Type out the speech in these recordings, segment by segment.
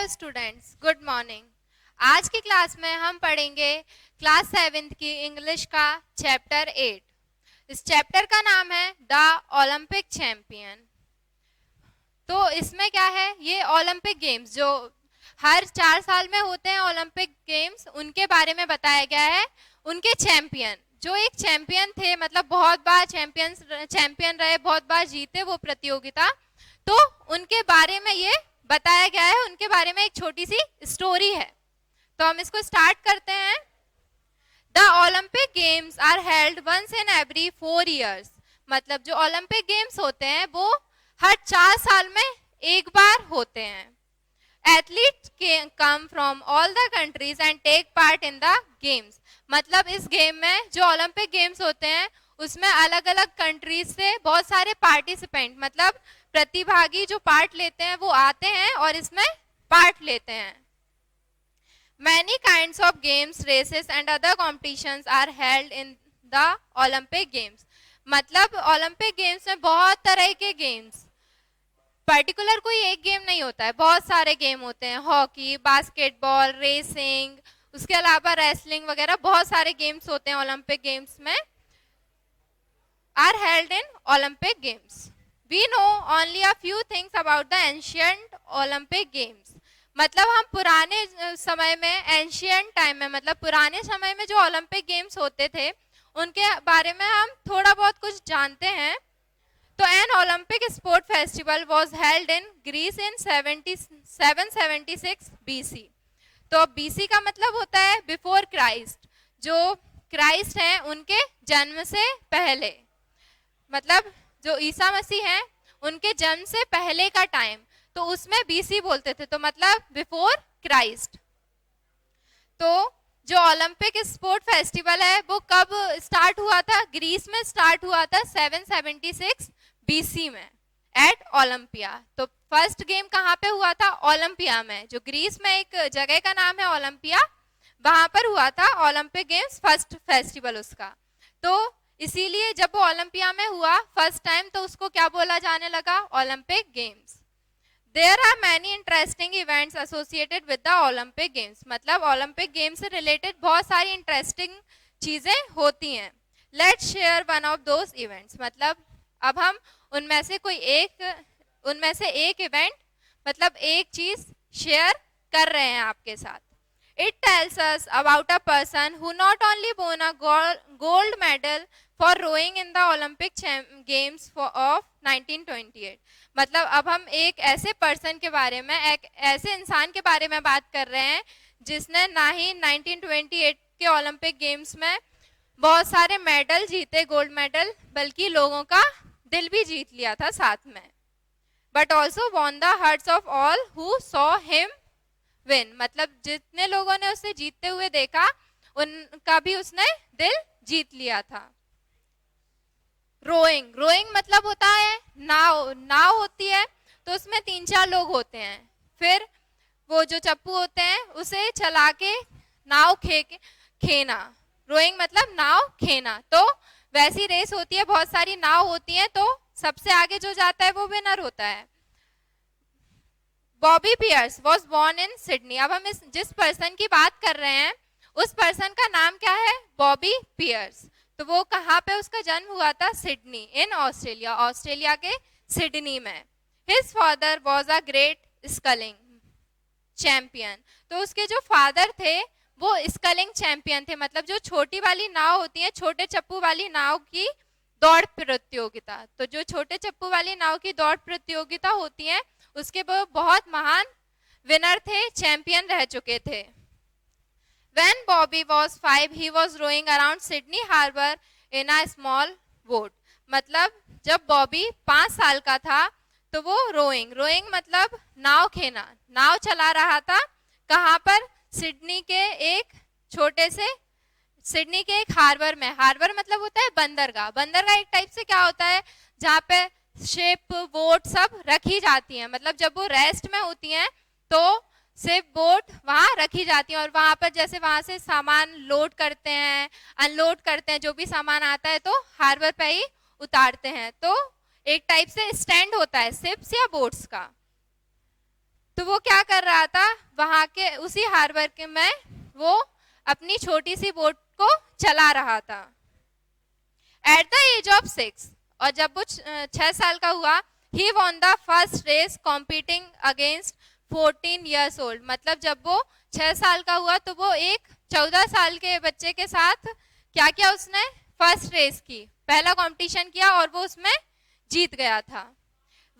Hello students, good morning. आज की class में हम पढ़ेंगे क्लास 7th की इंग्लिश का चैप्टर 8। इस चैप्टर का नाम है द ओलंपिक चैंपियन। तो इसमें क्या है, ये ओलंपिक गेम्स जो हर 4 साल में होते हैं, ओलंपिक गेम्स, उनके बारे में बताया गया है। उनके चैंपियन, जो एक चैंपियन थे, मतलब बहुत बार चैंपियन रहे, बहुत बार जीते वो प्रतियोगिता, तो उनके बारे में ये बताया गया है। उनके बारे में एक छोटी सी स्टोरी है। तो हम इसको स्टार्ट करते हैं। The Olympic games are held once in every 4 years। मतलब जो ओलंपिक गेम्स होते हैं वो हर 4 साल में एक बार होते हैं। Athletes come from all the countries and take part in the games. मतलब इस गेम में जो ओलंपिक गेम्स होते हैं उसमें अलग अलग कंट्रीज से बहुत सारे पार्टिसिपेंट, मतलब प्रतिभागी जो पार्ट लेते हैं वो आते हैं और इसमें पार्ट लेते हैं। Many kinds of games, races and other competitions are held in the Olympic Games। मतलब ओलंपिक गेम्स में बहुत तरह के गेम्स, पर्टिकुलर कोई एक गेम नहीं होता है, बहुत सारे गेम होते हैं। हॉकी, बास्केटबॉल, रेसिंग, उसके अलावा रेसलिंग वगैरह बहुत सारे गेम्स होते हैं ओलंपिक गेम्स में। Are held in Olympic games. We know only a few things about the ancient Olympic games. मतलब हम पुराने समय में, एंशियंट टाइम में, मतलब पुराने समय में जो ओलंपिक गेम्स होते थे उनके बारे में हम थोड़ा बहुत कुछ जानते हैं। तो an Olympic sport festival was held in Greece in 776 BC। तो BC का मतलब होता है बिफोर क्राइस्ट। जो क्राइस्ट हैं उनके जन्म से पहले, मतलब जो ईसा मसीह हैं उनके जन्म से पहले का टाइम, तो उसमें BC बोलते थे, तो मतलब बिफोर क्राइस्ट। तो जो ओलंपिक स्पोर्ट फेस्टिवल है वो कब स्टार्ट हुआ था? ग्रीस में स्टार्ट हुआ था 776 BC में एट ओलंपिया। तो फर्स्ट गेम कहाँ पे हुआ था? ओलंपिया में, जो ग्रीस में एक जगह का नाम है ओलंपिया, वहां पर हुआ था ओलंपिक गेम्स, फर्स्ट फेस्टिवल उसका। तो इसीलिए जब वो ओलंपिया में हुआ फर्स्ट टाइम तो उसको क्या बोला जाने लगा? Olympic games. There are many interesting events associated with the Olympic Games। मतलब ओलंपिक गेम्स से रिलेटेड बहुत सारी इंटरेस्टिंग चीजें होती हैं। Let's share one of those events। मतलब अब हम उनमें से एक इवेंट, मतलब एक चीज शेयर कर रहे हैं आपके साथ। It tells us about a person who not only won a gold medal for rowing in the Olympic Games of 1928। मतलब अब हम एक ऐसे पर्सन के बारे में, एक ऐसे इंसान के बारे में बात कर रहे हैं जिसने ना ही 1928 के ओलंपिक गेम्स में बहुत सारे मेडल जीते, गोल्ड मेडल, बल्कि लोगों का दिल भी जीत लिया था साथ में। But also won the hearts of all who saw him win. मतलब जितने लोगों ने उसे जीतते हुए देखा उनका भी उसने दिल जीत लिया था। रोइंग, रोइंग मतलब होता है नाव। नाव होती है तो उसमें 3-4 लोग होते हैं, फिर वो जो चप्पू होते हैं उसे चला के नाव खेना। रोइंग मतलब नाव खेना। तो वैसी रेस होती है, बहुत सारी नाव होती हैं, तो सबसे आगे जो जाता है वो विनर होता है। Bobby Pearce was born in Sydney. अब हम जिस पर्सन की बात कर रहे हैं उस पर्सन का नाम क्या है? Bobby Pearce. तो वो कहाँ पे उसका जन्म हुआ था? सिडनी इन ऑस्ट्रेलिया, ऑस्ट्रेलिया के सिडनी में। His father was a great sculling champion. तो उसके जो फादर थे वो स्कलिंग चैंपियन थे, मतलब जो छोटी वाली नाव होती है, छोटे चप्पू वाली नाव की दौड़ प्रतियोगिता। तो जो छोटे चप्पू वाली नाव की दौड़ प्रतियोगिता होती है उसके वो बहुत महान विनर थे, चैंपियन रह चुके थे। When Bobby was 5, he was rowing around Sydney Harbour in a small boat। मतलब जब बॉबी 5 साल का था तो वो रोइंग, रोइंग मतलब नाव खेना, नाव चला रहा था। कहाँ पर? सिडनी के एक छोटे से, सिडनी के एक हार्बर में। हार्बर मतलब होता है बंदरगाह। बंदरगाह एक टाइप से क्या होता है? जहाँ पे शिप, बोट सब रखी जाती हैं। मतलब जब वो रेस्ट में होती हैं तो शिप, बोट वहाँ रखी जाती हैं और वहाँ पर जैसे वहाँ से सामान लोड करते हैं, अनलोड करते हैं, जो भी सामान आता है तो हार्बर पे ही उतारते हैं। तो एक टाइप से स्टैंड होता है शिप्स या बोट्स का। तो वो वो क्या कर रहा था, वहां के उसी हार्बर के में वो अपनी छोटी सी बोट को चला रहा था। एट द एज ऑफ 6, और जब वो 6 साल का हुआ, he won the first race competing against 14 years old। मतलब जब वो 6 साल का हुआ तो वो एक 14 साल के बच्चे के साथ क्या किया, उसने फर्स्ट रेस की, पहला कंपटीशन किया और वो उसमें जीत गया था।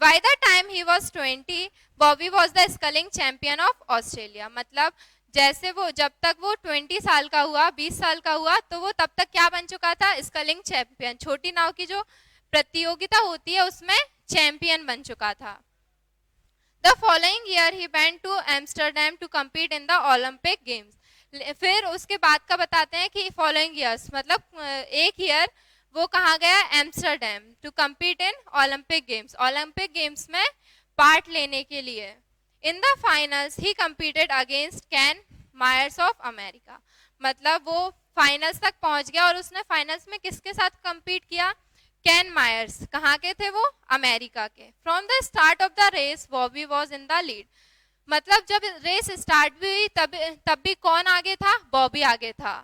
By the time he was 20, Bobby was the sculling champion of Australia. मतलब जैसे वो जब तक वो 20 साल का हुआ, 20 साल का हुआ, तो वो तब तक क्या बन चुका था, स्कलिंग चैंपियन, छोटी नाव की जो प्रतियोगिता होती है उसमें चैंपियन बन चुका था। The following year he went to Amsterdam to compete in the Olympic Games। फिर उसके बाद का बताते हैं कि फॉलोइंग ईयर्स मतलब एक ईयर वो कहाँ गया, Amsterdam, to compete in Olympic games, Olympic games में पार्ट लेने के लिए। In the finals he competed against Ken Myers of America. मतलब वो फाइनल्स तक पहुंच गया और उसने फाइनल्स में किसके साथ कम्पीट किया, कैन मायर्स, कहाँ के थे वो, अमेरिका के। From the start of the race Bobby was in the lead. मतलब जब रेस स्टार्ट भी हुई तब भी कौन आगे था, बॉबी आगे था।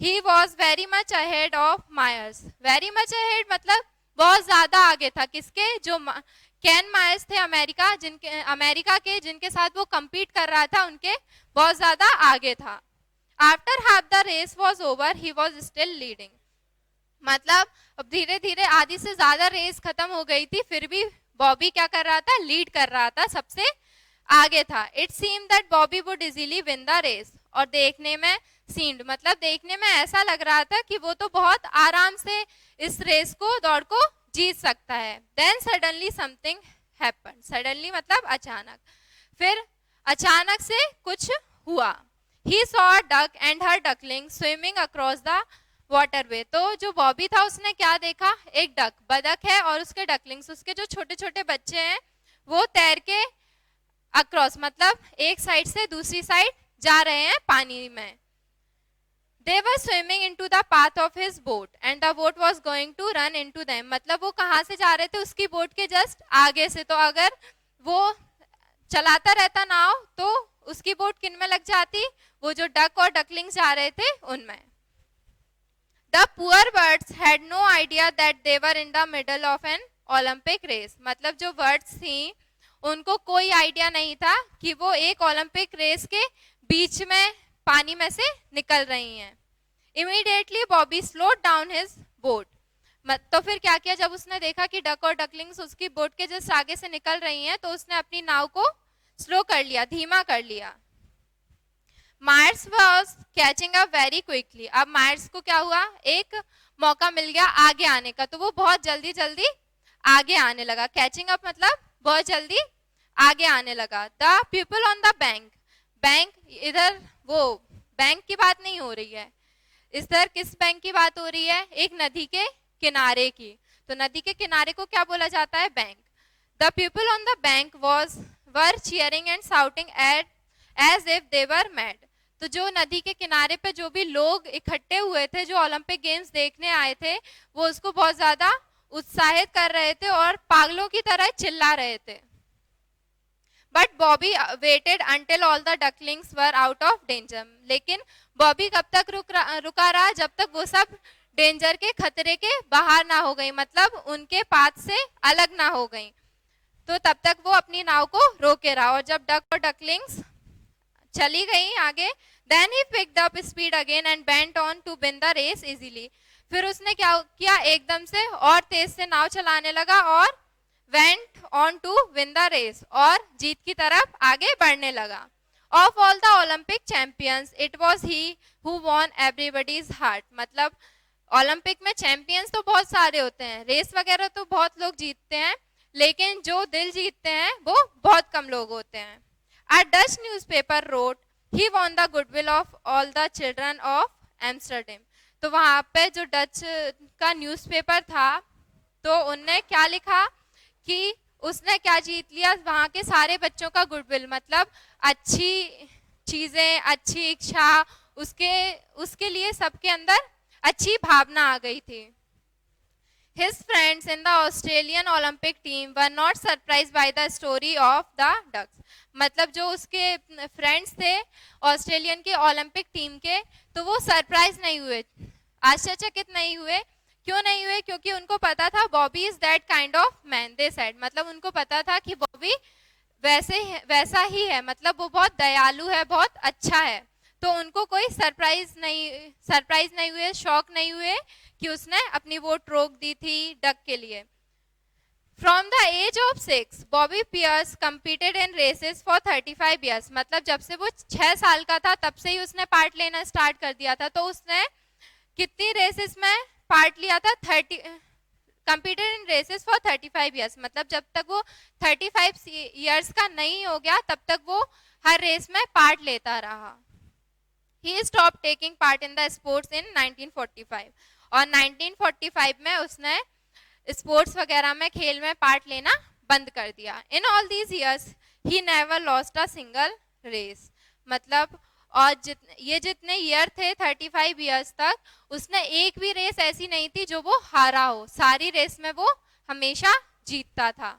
He was very much ahead of Myers। very much ahead मतलब बहुत ज्यादा आगे था, किसके, जो कैन मायर्स थे अमेरिका के जिनके साथ वो compete कर रहा था, उनके बहुत ज्यादा आगे था। After half the race was over, he was still leading। मतलब अब धीरे धीरे आधी से ज्यादा रेस खत्म हो गई थी, फिर भी बॉबी क्या कर रहा था, लीड कर रहा था, सबसे आगे था। It seem that Bobby would easily win the race. और देखने में सीम्ड मतलब देखने में ऐसा लग रहा था कि वो तो बहुत आराम से इस रेस को, दौड़ को जीत सकता है। Then suddenly something happened. Suddenly मतलब अचानक, फिर अचानक से कुछ हुआ। He saw a duck and her duckling swimming across the waterway. तो जो बॉबी था उसने क्या देखा, एक डक, बदक है और उसके डकलिंग्स, उसके जो छोटे छोटे बच्चे हैं वो तैर के अक्रॉस मतलब एक साइड से दूसरी साइड जा रहे हैं पानी में। They were swimming into the path of his boat and the boat was going to run into them। मतलब वो कहाँ से जा रहे थे, उसकी बोट के जस्ट आगे से। तो अगर वो चलाता रहता नाव तो उसकी बोट किन में लग जाती, वो जो डक और डकलिंग्स जा रहे थे उनमें। The poor birds had no idea that they were in the middle of an Olympic race। मतलब जो बर्ड्स थी उनको कोई आइडिया नहीं था कि वो एक ओलंपिक रेस के बीच में पानी में से निकल रही हैं। Immediately Bobby slowed down his boat. तो फिर क्या किया, जब उसने देखा कि डक और डकलिंग्स उसकी बोट के जस्ट आगे से निकल रही हैं तो उसने अपनी नाव को स्लो कर लिया, धीमा कर लिया। Myers was catching up very quickly. अब मायर्स को क्या हुआ, एक मौका मिल गया आगे आने का, तो वो बहुत जल्दी जल्दी आगे आने लगा। कैचिंग अप मतलब बहुत जल्दी आगे आने लगा। The people on the bank, bank इधर वो बैंक की बात नहीं हो रही है, इधर किस बैंक की बात हो रही है, एक नदी के किनारे की। तो नदी के किनारे को क्या बोला जाता है, bank. The people on the bank were cheering and shouting as if they were mad. तो जो नदी के किनारे पे जो भी लोग इकट्ठे हुए थे, जो ओलंपिक गेम्स देखने आए थे, वो उसको बहुत ज्यादा उत्साहित कर रहे थे और पागलों की तरह चिल्ला रहे थे। But Bobby waited until all the ducklings were out of danger. लेकिन बॉबी कब तक रुका रहा, जब तक वो सब डेंजर के, खतरे के बाहर ना हो गई, मतलब उनके पाथ से अलग ना हो गई। तो तब तक वो अपनी नाव को रोके रहा। और जब डक और डकलिंग्स चली गई आगे, then he picked up speed again and went on to win the race easily. फिर उसने क्या किया, एकदम से और तेज से नाव चलाने लगा और went on to win the race, और जीत की तरफ आगे बढ़ने लगा। Of all the Olympic champions, it was he who won everybody's heart। मतलब ओलंपिक में चैंपियंस तो बहुत सारे होते हैं, रेस वगैरह तो बहुत लोग जीतते हैं, लेकिन जो दिल जीतते हैं वो बहुत कम लोग होते हैं। A Dutch newspaper wrote, he won the goodwill of all the children of Amsterdam। तो वहां पे जो डच का न्यूज़पेपर था तो उनने क्या लिखा कि उसने क्या जीत लिया, वहां के सारे बच्चों का गुडविल, मतलब अच्छी चीजें, अच्छी इच्छा, उसके लिए सबके अंदर अच्छी भावना आ गई थी। His friends in the Australian Olympic team were not surprised by the story of the ducks. मतलब जो उसके फ्रेंड्स थे ऑस्ट्रेलियन के ओलंपिक टीम के, तो वो सरप्राइज नहीं हुए, आश्चर्यचकित नहीं हुए। क्यों नहीं हुए? क्योंकि उनको पता था Bobby is that kind of man, they said, मतलब उनको पता था कि बॉबी वैसा ही है, मतलब वो बहुत दयालु है, बहुत अच्छा है। तो उनको कोई सरप्राइज नहीं हुए, शॉक नहीं हुए कि उसने अपनी वोट रोक दी थी डक के लिए। From the age of 6, Bobby Pearce competed in races for 35 years. मतलब जब से वो 6 साल का था तब से ही उसने पार्ट लेना स्टार्ट कर दिया था। तो उसने कितनी रेसेस में पार्ट लिया था? 30, competed in races for 35 years. मतलब जब तक वो 35 years का नहीं हो गया तब तक वो हर रेस में पार्ट लेता रहा। He stopped taking part in the sports in 1945. और 1945 में उसने स्पोर्ट्स वगैरह में, खेल में पार्ट लेना बंद कर दिया। In all these years he never lost a single race. मतलब और ये जितने ईयर थे 35 ईयर्स तक, उसने एक भी रेस ऐसी नहीं थी जो वो हारा हो, सारी रेस में वो हमेशा जीतता था।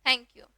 Thank you.